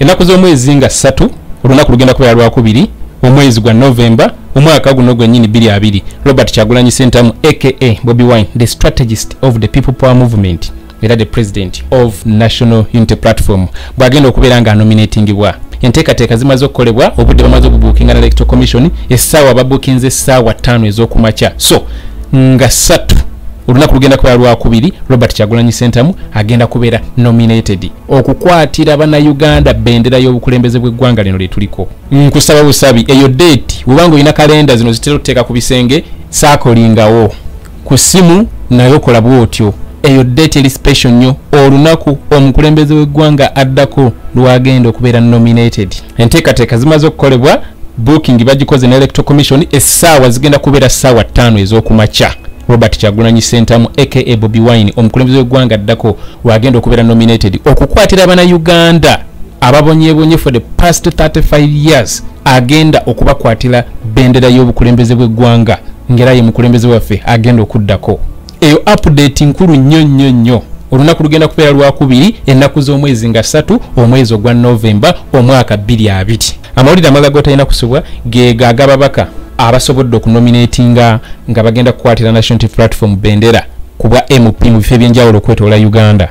Enaku z'omwezi nga 3 olunaku lugenda kubeera Lwakubiri omwezi gwa November omwaka guno gwennyini 2020. Robert Kyagulanyi Ssentamu aka Bobiwine, the strategist of the People Power Movement era the president of National Unity Platform, bwagenda okubeera nga nominatingibwa. Enteekateeka zimaze okukolebwa, obudde bamaze okubuukinga na Electoral Commission, essaawa babuukinze essaawa 5 ez'okumakya. So nga 3 olunaku lugenda kubeera Lwakubiri, Robert Kyagulanyi Ssentamu agenda kubeera nominated okukwatira bannayuganda bendera y'obukulembeze bw'eggwanga lino lye tuliko. Nkusaba busabi eyo date wubanga olina kalenda zino zitera okuteeka ku bisenge saakolingawo ku ssimu nayo kola bw'otyo. Eyo date eri special nnyo, olunaku omukulembeze w'eggwanga addako lwagenda okubeera nominated. Enteekateeka zimaze okukolebwa, booking bagikoze ne Electoral Commission, essaawa zigenda kubeera ssaawa 5 ez'okumakya. Robert Kyagulanyi Ssentamu aka Bobiwine omukulembeze w'eggwanga addako lwagenda okubeera nominated okukwatira bannayuganda ababonyeebonye for the past 35 years, agenda okubakwatira bendera y'obukulembeze bw'eggwanga ngera ye mukulembeze waffe agenda okuddako. Eyo update nkulu nnyo. Olunaku lugenda kubeera Lwakubiri, ennaku z'omwezi nga 3 omwezi ogwa November omwaka 2020. Amawulire amalala gotalina kusubwa ge gagababaka abasobodde okunominatinga nga bagenda kukwatira National Unity Platform bendera kubwa MP mu bifo ebyenjawulo okwetoola Uganda.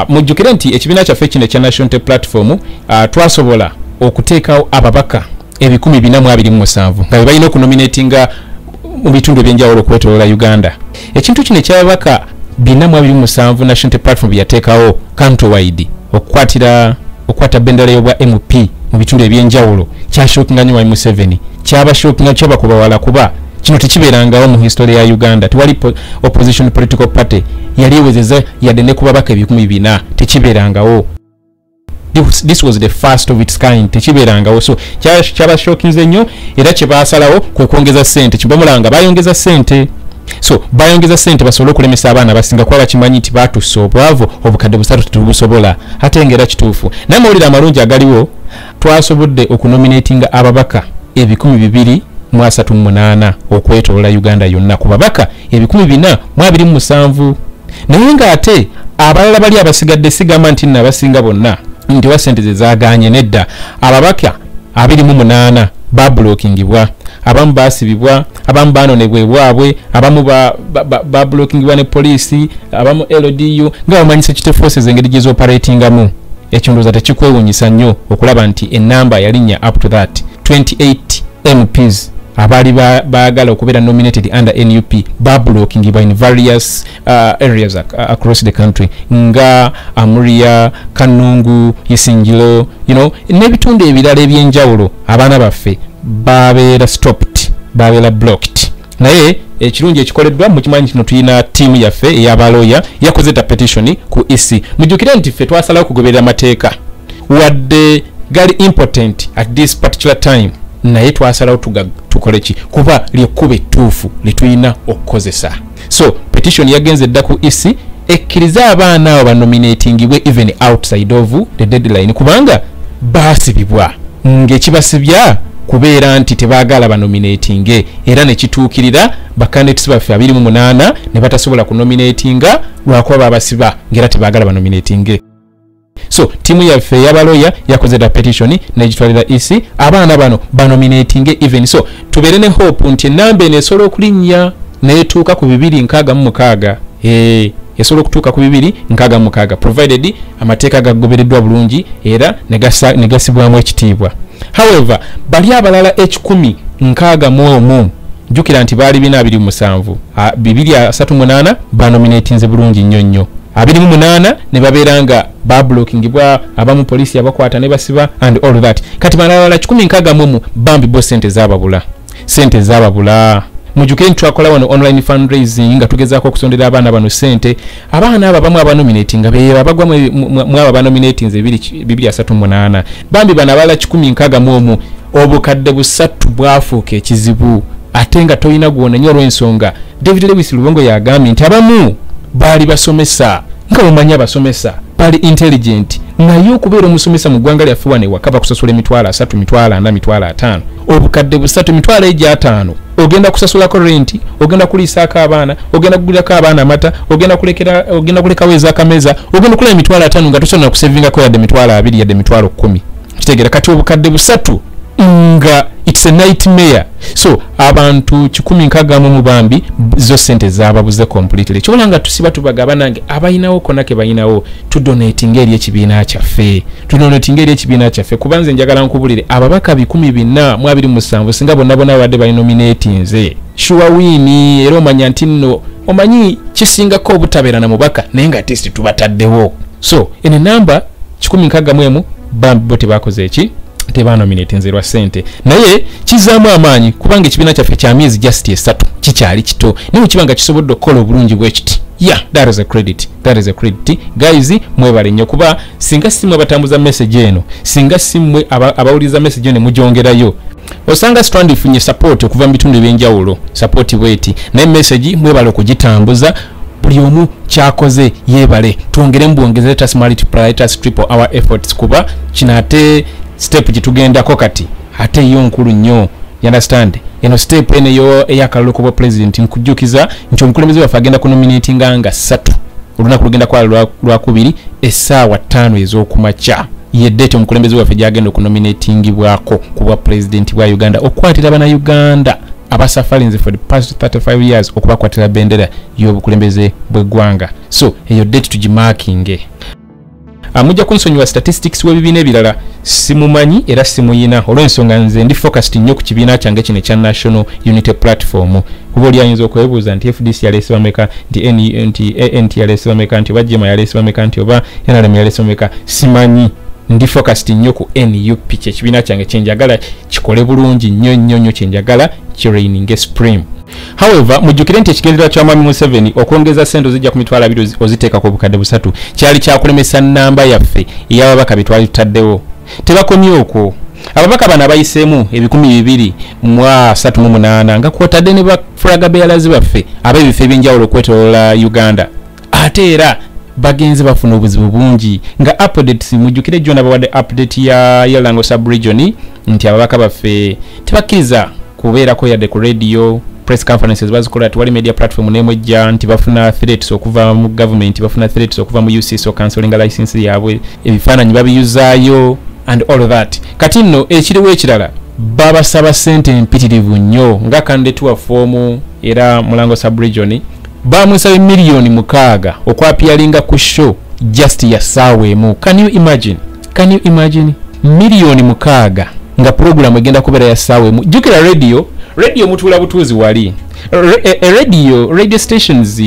Mujjukire nti ekibiina kyaffe kino ekya National Unity Platform twasobola okuteekawo ababaka 427 nga be balina okunominatinga mu bitundu ebyenjawulo okwetoola Uganda. Ekintu kino ekyababaka 427 National Unity Platform yateekawo countrywide okukwata bendera y'obwa MP mu bitundu ebyenjawulo kyashokinga nnyo Museveni, kyabashokinga kyabakuba wala kuba kino tekibeerangawo mu history ya Uganda. Tewali opposition political party yali ewezeza yadde ne ku babaka 400 tekibeerangawo. This was the first of its kind. Tekibeerangawo. So kyabashokinze nnyo era kye baasalawo kwe kwongeza ssente. Kibamulanga bayongeza ssente. So bayongeza ssente basobole okulemesa abaana basinga kuba bakimanyi nti batusse obwavu obukadde busatu tetubusobola ate ngera kituufu. N'amawulire amalungi agaliwo, twasobodde okunominatinga ababaka 238 okwetoola Uganda yonna ku babaka 427. Naye ng'ate abalala bali abasigadde sigamba nti nabasinga bonna nti wa ssente ze zaaganye, nedda. Ababaka 28 bablockingibwa, abamu baasibibwa, abamu baanonebwa bwabwe, abamu bablockingibwa ne poliisi, abamu LDU nga bamanyisa Kite Forces engeri gye operatingamu. Ekindooza tekikwewuunyisa nnyo okulaba nti ennamba yalinnya up to that 28 MPs abali baagala okubeera nominated under NUP bablockingibwa in various areas across the country nga Amuria, Kanungu, Isingiro, n'ebitundu ebirala ebyenjawulo abaana baffe babeera stopped, babeera blocked. Naye ekirungi ekikoleddwa mu kimanyi kino tulina tiimu yaffe ey'abaloya yakoze petition ku EC. Mujjukire nti ffe twasalawo okugoberera amateeka wadde gali important at this particular time, naye twasalawo tukole ki kuba lyekkuba ettuufu litulina okukozesa. So petition yagenze dda ku EC ekkiriza abaana abo banominatingibwe even outside of the deadline kubanga baasibibwa ng'ekibasibya kubeera nti tebaagala banominatinge era ne kituukirira bakandidates baffe 28 ne batasobola kunominatinga lwakuba babasiba ng'era tebaagala banominatinge. So timu yaffe y'abaloya yakoze petition n'egitwalira EC abaana bano banominatinge even. So tubeere ne hope nti ennamba eno esobola okulinnya n'etuuka ku 266. Esobola okutuuka ku 266 provided amateeka gagobereddwa bulungi era ne gasibwamu ekitiibwa. However, bali abalala 161 jjukira nti baali 427 238 banominatinze bulungi nnyo 28 ne babeera nga bablockingibwa, abamu poliisi abakwata ne basiba and all that. Kati balala 161 bambi bo ssente zaababula. Mujjukire nti twakola wano online fundraising nga tugezaako okusondera abaana bano ssente. Abaana abo abamu abanominatinga beeyo abagwa mu abo banominatinze 238 bambi bano abalala 161 obukadde busatu bwafuuka ekizibu ate nga toyina gwona nnyo olw'ensonga David Lewis Lubongo yagambye nti abamu baali basomesa nga bamanya basomesa baali intelligent naye okubeera omusomesa mu ggwanga lyaffe wano ewaka bakusasula emitwalo 3 mitwalo 4 mitwalo 5 obukadde busatu mitwalo 5 ogenda kusasulako renti, ogenda kuliisaako abaana, ogenda kugulirako abaana amata, ogenda kulekawo ez'akameza, ogenda kuleka emitwalo 5 nga tosobola kusevingako yadde emitwalo 2 yadde emitwalo 10. kitegera kati obukadde busatu nga it's a nightmare. So abantu 160 mu bambi zo sente zababuze completely. Kyolanga tusiba tubagaba nange abayinawo konake bayinawo tu donating eri ekibiina kyaffe. Tu donating eri ekibiina kyaffe kubanze njagala nkubulire ababaka 1,427 singa bonna badde bali nominate nze. Sure win era omanya nti nno omanyi kisingako obutabeera na mubaka naye nga test tubataddewo. So ene namba 160 bambi bote bakoze eki tebanominate nzerwa sente naye kizaamu amaanyi kubanga ekibiina kyaffe kya myezi just 3 kikyali kito naye kibanga kisobodde okukola obulungi bwekiti. That is a credit. Guys, mwebale nnyo kuba singa simwe batambuza message eno, singa simwe abawuliza message eno mujongerayo, osanga strand ifunye support okuva mu bitundu ebyenjawulo. Support bweti naye message mwebale okugitambuza buli omu kyakoze yebale twongere mbwongeze let us multiply, let us triple our efforts kuba kinate step gitugendako kati ate yo nkulu nnyo. You understand? Eno step ene yo eyakalulu kuba president nkujjukiza nti omukulembeze waffe agenda kunominating nga 3 olunaku lugenda kwa lwakubiri essaawa 5 ez'okumakya. Ye date omukulembeze waffe gyagenda okunominatingibwako kuba president bwa Uganda okwatira bana Uganda abasafarinze for the past 35 years okubakwatira bendera y'obukulembeze bw'eggwanga. So eyo date tugimarking. Amujja kunsonyiwa statistics w'ebibiina ebirala simumanyi era simuyina olw'ensonga nze ndi focused nnyo ku kibiina kyange kino ekya National Unity Platform. Kuba oli ayinza okwebuuza nti FDC yaleese bameka, nti ANT yaleese bameka, nti oba GMA yaleese bameka, nti oba NRM yaleese bameka. Simanyi, ndi focused nnyo ku NUP ky'ekibiina kyange kyenjagala kikole bulungi nnyo kyenjagala kiraining spring. However, mujjukire nti ekigendera kya Mwami Museveni okwongeza sente zijja ku mitwalo 2 oziteeka ku bukadde busatu kyali kyakulemesa nnamba yaffe ey'ababaka bitwali tutaddewo. Tebakomye okwo. Ababaka bano abayiseemu 238 nga kwotadde ne bafulaga beeyalazi baffe ab'ebifo ebyenjawulo okwetooloola Uganda. Ate era bagenze bafuna obuzibu bungi nga updates mujjukire jjo nabawadde update ya Lango sub-region nti ababaka baffe tebakkiriza kubeerako yadde ku radio press conferences bazikola tuwali media platform nemwejja nti bafuna threats okuva mu government, bafuna threats okuva mu UCC cancelling license yaabwe, ebifaananyi babiyuzaayo and all of that. Kati nno ekiriwo ekirala babasaba sente empitirivu nnyo nga candidate wa form era Mulango sub-region bamusaba miliyoni 6 okwapialinga ku show just ya saawa emu. Can you imagine miliyoni 6 nga program egenda kubeera ya saawa emu. Jukira radio mutuula butuuzi wali radio stations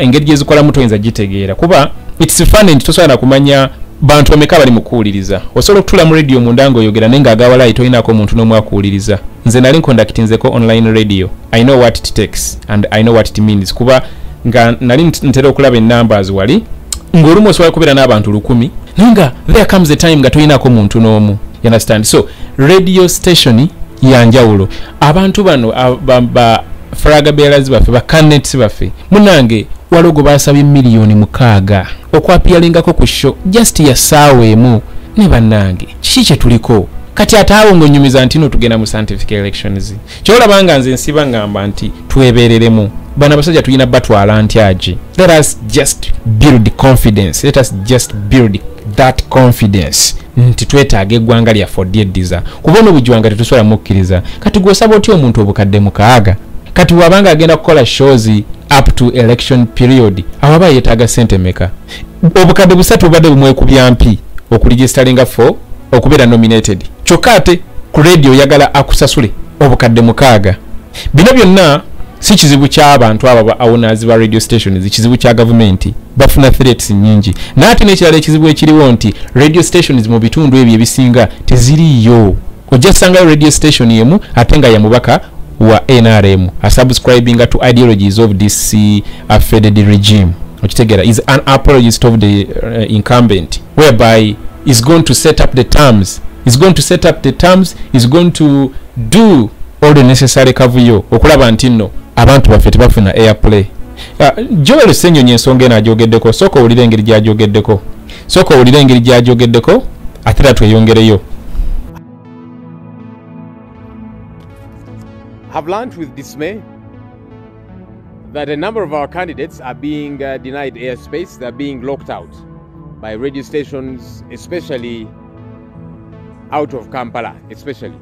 engeri gyezikola mutoyinza gitegeera kuba it's fun and tosobola kumanya bantu bameka bali mukuwuliriza. Osobola okutula mu radio mundanga oyogera naye ng'agawalayi toyinako omuntu n'omu akuwuliriza. Nze nali nkondakitinzeko online radio. I know what it takes and I know what it means kuba nga nali ntera okulaba numbers wali ng'olumu osobola kubeera n'abantu 100 naye nga there comes a time nga toyinako omuntu n'omu. You understand? So radio station yanjawulo abantu bano flaga beelers baffe ba candidates baffe munange walogo basabye miliyoni 6 okwapialingako ku show just ya saawa emu ne bannange kiki kye tuliko kati ataawo ng'onyumiza nti no tugenda mu scientific elections. Kyolabanga nze nsiba ngamba nti twebereremu bana abasajja tulina batwala ntyaji. Let us just build confidence. Let us just build that confidence nti twetaaga eggwanga lya fodiediza kubona obujwanga tetusobola mukkiriza. Kati gwosaba otya omuntu obukadde 6 kati wabanga agenda kukola shows up to election period awaba yetaaga sente meka obukadde busatu obadde bumwekubya mpi okuregistaringa for okubeera nominated kyokka ate ku radio yagala akusasule obukadde 6. Bino byonna si kizibu ky'abantu abo owners ba radio stations, kizibu kya government bafuna threats nyingi. Nate n'ekirala ekizibu ekiriwo nti radio stations mu bitundu ebyo ebisinga teziriyo. Ojja sanga radio station yemu ate nga ya mubaka wa NRM subscribing to ideologies of this fed regime. Okitegera is an apologist of the incumbent whereby is going to set up the terms, is going to do all the necessary kavuyo okulaba nti nno abantu baffe tebafuna airplay. Joel Senyonyi ensonga eno agyogeddeko, sooka owulire engeri gy'agyogeddeko ate era tweyongereyo. Have learned with dismay that a number of our candidates are being denied airspace. They're being locked out by radio stations, especially out of Kampala, especially.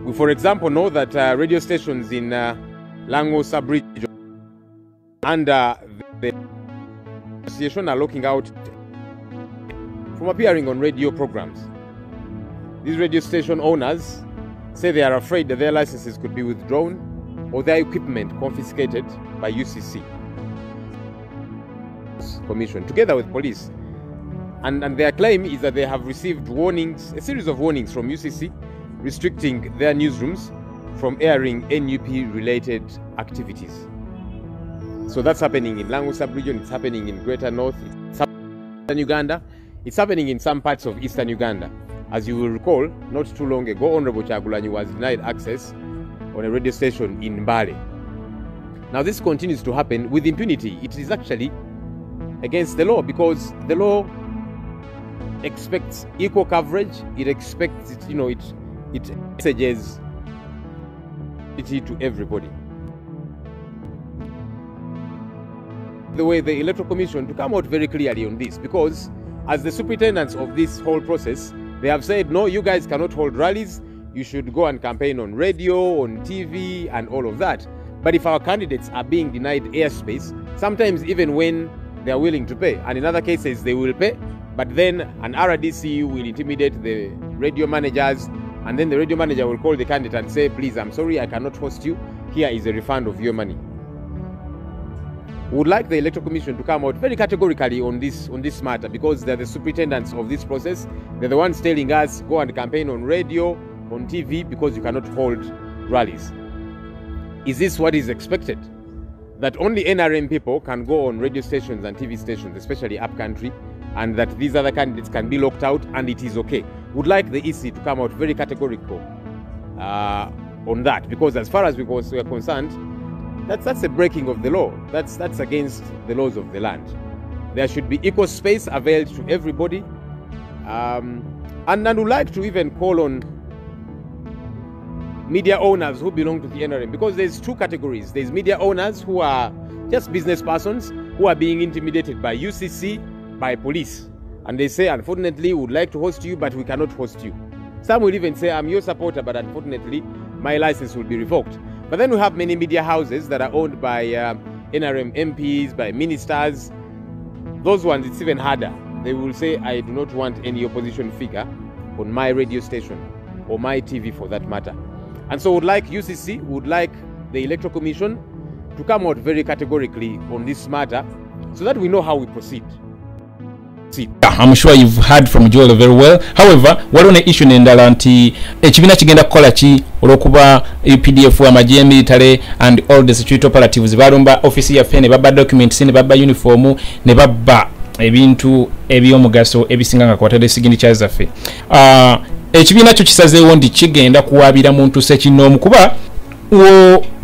We, for example, know that radio stations in Lango sub-region under the association are looking out from appearing on radio programs. These radio station owners say they are afraid that their licenses could be withdrawn or their equipment confiscated by UCC Commission, together with police. And their claim is that they have received warnings, a series of warnings from UCC restricting their newsrooms from airing NUP-related activities. So that's happening in Lango sub-region, it's happening in Greater North, it's happening in Uganda, it's happening in some parts of Eastern Uganda. As you will recall, not too long ago, Honorable Kyagulanyi was denied access on a radio station in Mbale. Now this continues to happen with impunity. It is actually against the law because the law expects equal coverage. It expects it, it messages it to everybody. The way the Electoral Commission to come out very clearly on this, because as the superintendents of this whole process, they have said, no, you guys cannot hold rallies. You should go and campaign on radio, on TV, and all of that. But if our candidates are being denied airspace, sometimes even when they are willing to pay, and in other cases they will pay, but then an RDC will intimidate the radio managers, and then the radio manager will call the candidate and say, please, I'm sorry, I cannot host you. Here is a refund of your money. We would like the Electoral Commission to come out very categorically on this matter, because they're the superintendents of this process. They're the ones telling us, go and campaign on radio, on TV, because you cannot hold rallies. Is this what is expected? That only NRM people can go on radio stations and TV stations, especially upcountry, and that these other candidates can be locked out and it is okay? Would like the EC to come out very categorical on that, because as far as we are concerned, that's a breaking of the law. That's against the laws of the land. There should be equal space availed to everybody, and would like to even call on media owners who belong to the NRM, because there's two categories. There's media owners who are just business persons who are being intimidated by UCC, by police, and they say, unfortunately, we would like to host you, but we cannot host you. Some will even say, I'm your supporter, but unfortunately, my license will be revoked. But then we have many media houses that are owned by NRM MPs, by ministers. Those ones, it's even harder. They will say, I do not want any opposition figure on my radio station or my TV for that matter. And so would like UCC, would like the Electoral Commission to come out very categorically on this matter so that we know how we proceed. I'm sure you've heard from Joel very well. However, what on the issue nendala nti ekibina kigenda kukola ki olwokuba UPDF amagye military and all the security operatives balumba office ya fene baba documents ne baba uniform ne baba ebintu ebyomugaso ebisinga nga kwatade signature zaffe. Ekibina kyo kisazeewo ndi kigenda kuwabira muntu sekinoomu kuba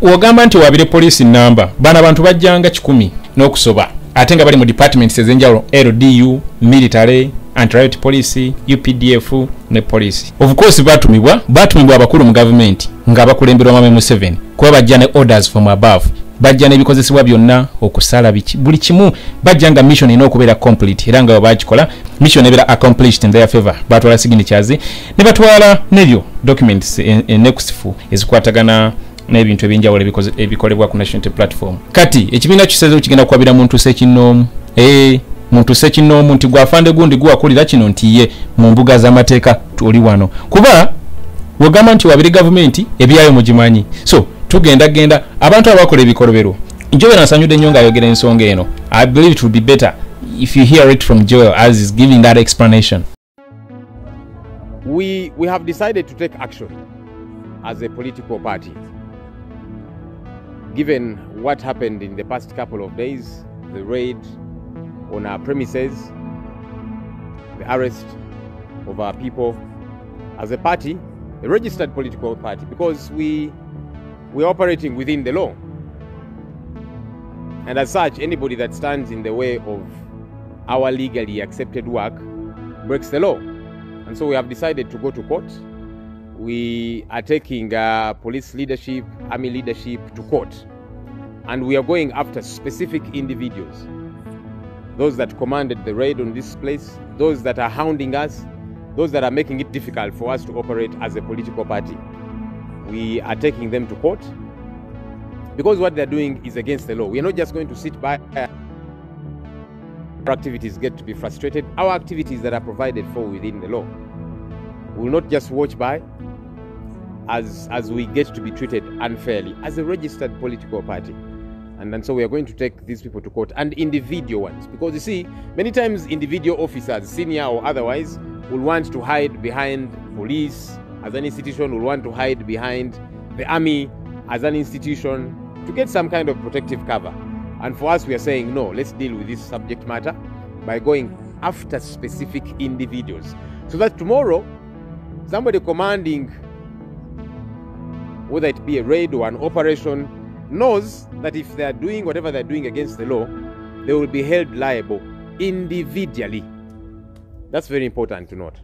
wogamba nti wabire police number bana bantu bajjanga 10 n'okusoba ate nga bali mu departments ezenjawulo LDU, military, anti-riot police, UPDF ne police. Of course batumibwa abakulu mu government nga bakulemberwa Mame Museveni kuba bajja ne orders from above, bajja n'ebikozesebwa byonna okusala buli kimu, bajja nga mission ino okubeera complete era nga bakikola mission ebeera accomplished in their favor. Batwala signatures ne batwala nebyo documents enekusifu ezikwatagana n'ebintu ebinjawulo ebikolebwa ku national platform. Kati ekibiina kisazeewo kigenda kukwabira muntu sekinoomu. Muntu sekinoomu nti gwafande gundi gwakulira kino nti ye mu mbuga z'amateeka tuli wano. Kuba wogamba nti wabiri government ebyayo mugimanyi. So tugenda abantu abakola ebikolobero. Joel ansanyudde nnyo ng'ayogera ensonga eno. I believe it would be better if you hear it from Joel as he's giving that explanation. We have decided to take action as a political party. Given what happened in the past couple of days, the raid on our premises, the arrest of our people, as a party, a registered political party, because we're operating within the law. And as such, anybody that stands in the way of our legally accepted work breaks the law. And so we have decided to go to court. We are taking police leadership, army leadership to court. And we are going after specific individuals. Those that commanded the raid on this place, those that are hounding us, those that are making it difficult for us to operate as a political party, we are taking them to court because what they're doing is against the law. We are not just going to sit by. Our activities get to be frustrated. Our activities that are provided for within the law. We will not just watch by as we get to be treated unfairly as a registered political party. And so we are going to take these people to court, and individual ones, because you see, many times individual officers, senior or otherwise, will want to hide behind police as an institution, will want to hide behind the army as an institution to get some kind of protective cover. And for us, we are saying, no, let's deal with this subject matter by going after specific individuals, so that tomorrow, somebody commanding, whether it be a raid or an operation, knows that if they are doing whatever they're doing against the law, they will be held liable individually. That's very important to note.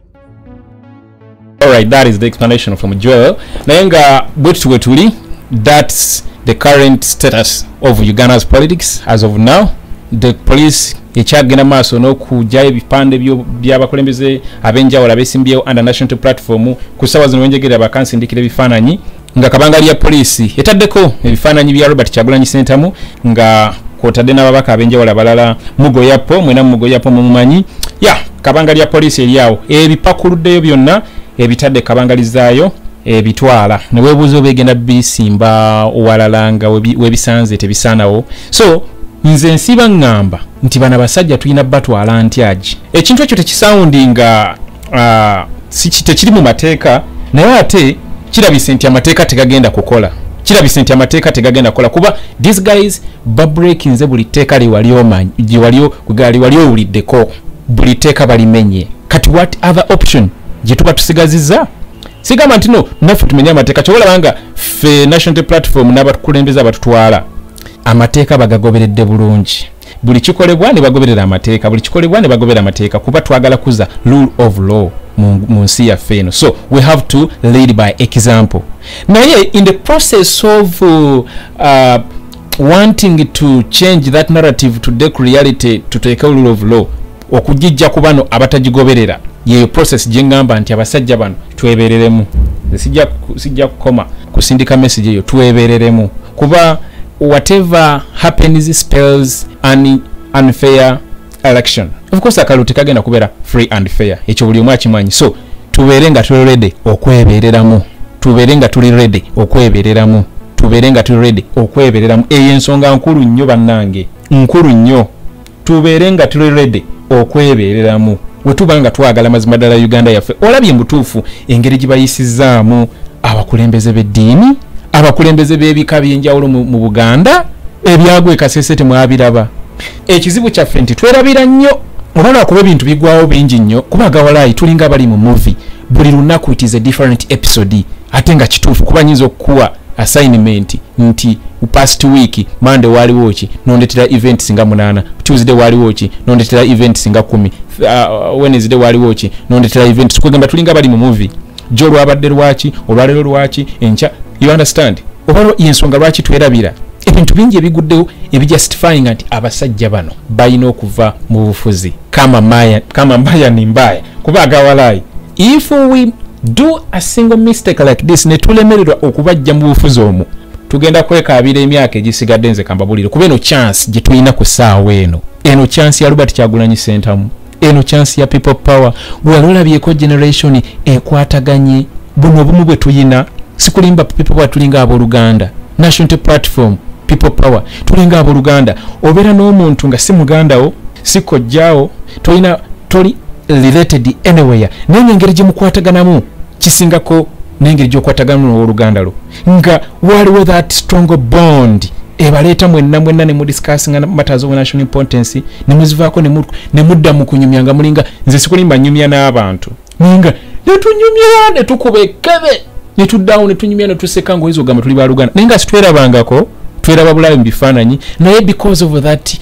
Alright, that is the explanation from Joel. Nayenga bwetuli, that's the current status of Uganda's politics as of now. The police ekyagenda maaso n'okujja ebipande by'abakulembeze ab'enjawulo abesimbyewo under national platform ku ssaawa zino wenjegera bakansindikira ebifaananyi nga kabangali ya poliisi etaddeko ebifaananyi bya Robert Kyagulanyi Ssentamu nga kwotadde n'ababaka ab'enjawulo abalala mugoyapo mwena mugoyapo mumumanyi ya kabangali ya poliisi eryawo ebipakuluddeyo byonna ebitadde kabangalizaayo ebitwala ne weebuuza obegenda bisimba owalala nga webisanze tebisaanawo. So nze nsiba ngamba nti bana basajja tulina batwala ntyaji ekintu ekyo tekisawundi nga tekiri mu mateeka naye ate kirabise nti amateeka tegagenda kukola kuba these guys babreakinze buli teeka liwali omanyi wali owuliddeko buli teeka balimenye. Kati what other option gye tuba tusigazizza? Sigamba nti no naffe tumenye amateeka kyobalabanga ffe national platform n'abakulembeza abatutwala amateeka bagagoberedde bulungi. Buli kikolebwa ne bagoberera amateeka, kuba twagala kuza rule of law mu nsi yaffe eno. So we have to lead by example. Naye in the process of wanting to change that narrative to the reality to take a rule of law, okujijja ku bano abatagigoberera yeyo process jengamba nti abasajja bano twebereremu. Sijja kukoma kusindika message eyo twebereremu kuba whatever happens spells an unfair election. Of course akaluti kagenda kubeera free and fair, ekyo buli omu akimanyi. So tubeerenga tuli ready okwebereramu eyo ensonga nkulu nnyo bannange, nkulu nnyo. Tubeerenga tuli ready okwebereramu wetubanga twagala mazima ddala Uganda yaffe. Olabye mutuufu engeri gye bayisizaamu abakulembeze b'eddiini, abakulembeze b'ebika by'enjawulo mu Buganda, ebyagwe kasese temwabiraba. Ekizibu kyaffe nti twerabira nnyo olwala kuba ebintu bigwawo bingi nnyo kuba gawalayi tulinga bali mu movie, buli lunaku it is a different episode. Ate nga kituufu kuba nyinza okukuwa assignment nti past week Monday waliwo ki nondetera event singa 8, Tuesday waliwo ki nondetera event singa 10, Wednesday waliwo ki nondetera event. Tukugamba tulinga bali mu movie. Jo lwabadde lwaki, olwalero lwaki, encha. You understand? Obalo yensonga lwaki twerabira ebintu bingi ebiguddewo ebijustifying nti abasajja bano balina okuva mu bufuzi kama mbaya ni mbaya kuba agawalayi. If we do a single mistake like this ne tulemererwa okubajja mu bufuzi omwo, tugenda kwekaabira emyaka egisigadde nze kambabulire kuba eno chance gye tulina ku ssaawa eno chance ya Robert Kyagulanyi Ssentamu, eno chance ya people power. Bwalolabyeko generation ekwataganye buno obumu bwe tuyina. Sikulimba people power tulinga abooluganda, national platform people power tulinga abooluganda. Obeera n'omuntu nga si mugandawo si kojjaawo toli related anywhere, n'engeri gye mukwataganamu kisingako n'engeri gy'okwataganamu n'owooluganda lo nga waliwo that strong bond ebaleeta mwenna ne mudiscussinga matters of national importance ne muzivaako ne mudda mu kunyumya nga mulinga nze sikulimba nyumya n'abantu ninga netunyumya ne tukuba ekkebe ne tuddawo ne tunyumya ne tuseka ngoyizo gamba tuli baluganda naye nga situerabangako tweraba bulayo mu bifaananyi naye because of that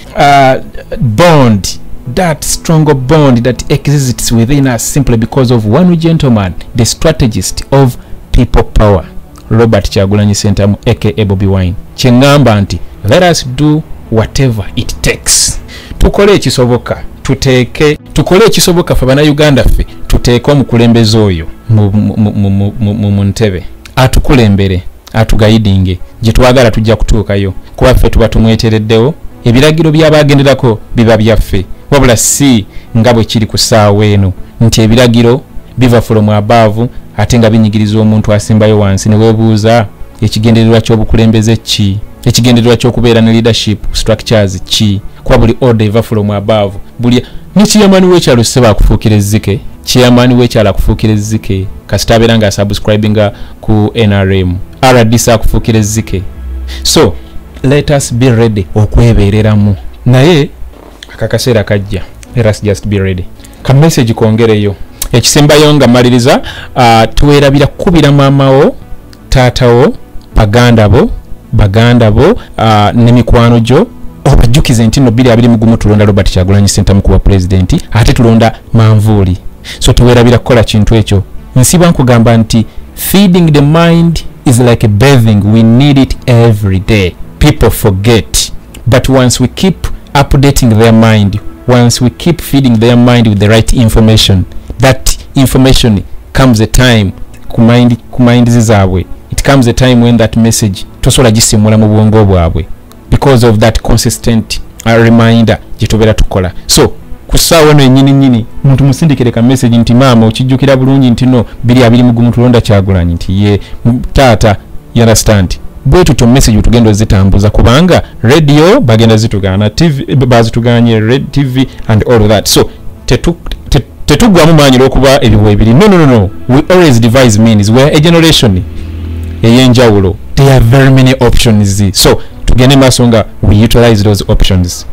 bond, that strong bond that exists within us simply because of one gentleman, the strategist of people power, Robert Kyagulanyi Ssentamu aka Bobiwine. Kyengamba nti let us do whatever it takes. Tukole ekisoboka tuteeke tukole ekisoboka ffe bannayuganda ffe tuteeke omukulembeze oyo mu ntebe atukulembere atugayidinge gye twagala tujja kutuukayo kuba ffe tuba tumwetereddewo ebiragiro by'abagenderako biba byaffe wabula si nga bwe kiri ku ssaawa eno nti ebiragiro biva from above ate nga binyigiriza omuntu asimbayo wansi ne weebuuza ekigendererwa ky'obukulembeze ki ekigendererwa ky'okubeera ne leadership structures ki kuba buli order eva from above buli ni chairman w'ekyalo seba akufuukira ezzike chairman w'ekyalo akufuukira ezzike kasita abeera nga subscribinga ku NRM RDC akufuukira ezzike so let us be ready okwebeereramu naye akakaseera kajja let us just be ready ka message kongereyo ekisembayo nga maliriza tuwerabira kubira maamawo taatawo baganda bo ne mikwano gyo obajjukize nti no 2023 tulonda Robert Kyagulanyi Ssentamu kuba president ate tulonda manvuuli so tuwerabira kukola kintu ekyo nsiba nkugamba nti feeding the mind is like a bathing we need it every day people forget but once we keep updating their mind once we keep feeding their mind with the right information that information comes a time ku mind zaabwe it comes a time when that message tosobola gisimula mu bwongo bwabwe because of that consistent reminder gye tubeera tukola so ku ssaawa eno ennyini muntu musindikire ka message nti maama okijjukira bulungi nti no 2023 tulonda Kyagulanyi nti ye taata you understand bwe tutyo message tugenda zitambuza kubanga radio bagenda zitugana TV bazituganye red TV and all of that so tetugwamu maanyi lw'okuba ebiwe ebiri no we always devise means we're a generation eyenjawulo there are very many options so tugende maaso nga we utilize those options